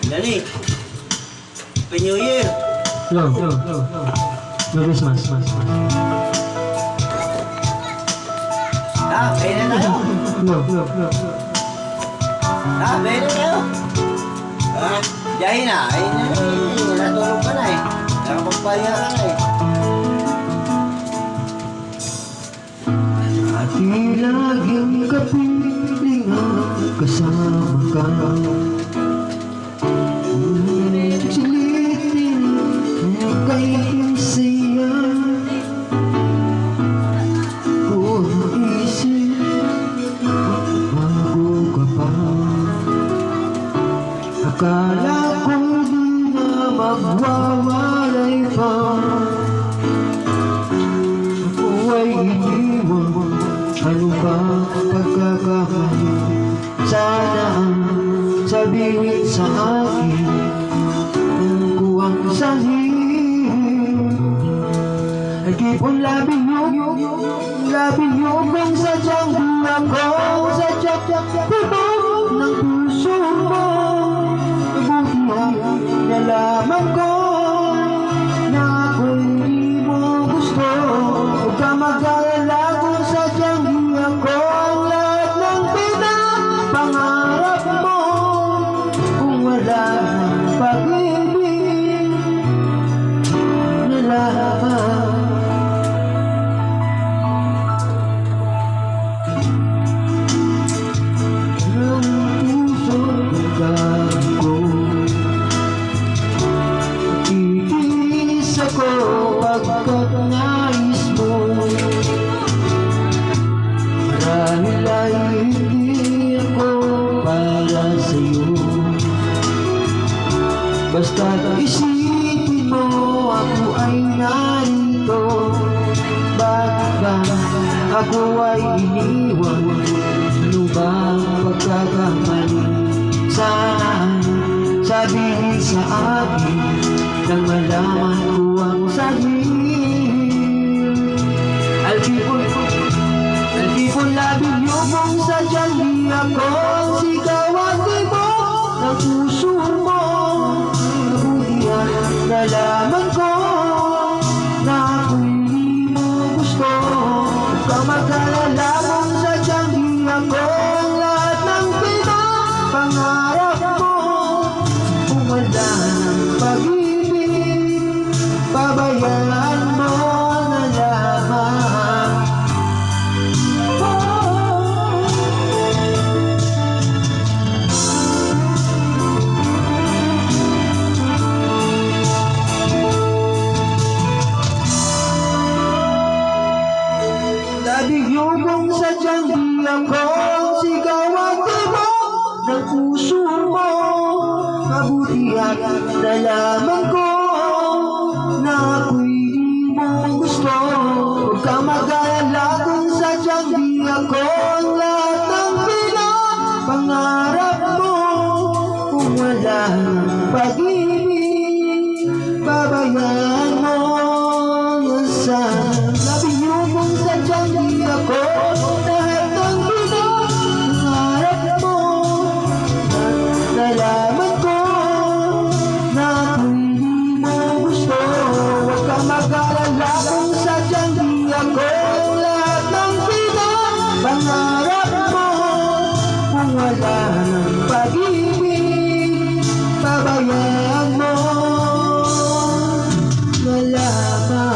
Dali. Happy New Year. No Christmas. Pwede na tayo. No. Pwede na tayo. Diyahin na. Natulog ka na eh. Nakapagpahinga ka na eh. Ati laging kapiling kasama ka. Silitin kayong siya. Kung isip bago ka pa. Akala ko di na magwawalay pa. Ako ay iniwan. Ano ba pagkakamali? Sana sabihin sa akin kung kuwang sahin. I keep on loving you kung sadyang ako sadyang tibok ng puso mo. Mabuti nalaman ko na ako'y di mo gusto. Huwag ka mag-alala kung sadyang di ako ang lahat ng pinapangarap mo. Kung wala ng pag-ibig na lahat. Ang puso ko titiis ako pagkat nais mo. Marahil ay hindi ako para sa'yo. Basta't isipin mo ako ay narito. Bakit ba ako ay iniwan? Ano ba ang pagkakamali? Sana sabihin sa akin nang malaman ko ang sabihin. I'll keep on loving you kung sadyang di ako ang sigaw at tibok ng puso mo. Mabuti ang nalaman ko na ako'y di mo gusto. Huwag ka mag-alala kung sadyang di ako ang lahat ng pinapangarap mo. Kung wala ng pag-ibig, pabayaan mo na lamang. Loving you kung sadyang di ako ang sigaw at tibok ng puso mo. Mabuti at nalaman ko na ako'y di mo gusto. Huwag ka mag-alala kung sadyang di ako ang lahat ng pinapangarap mo. Kung wala ng pag-ibig, babayaan mo yan sana. Loving you kung sadyang di ako lahat ng pinapangarap mo. Nalaman ko na ako'y di mo gusto. Huwag ka mag-alala kung sadyang di ako lahat ng pinapangarap mo. Kung wala ng pag-ibig, pabayaan mo na lamang.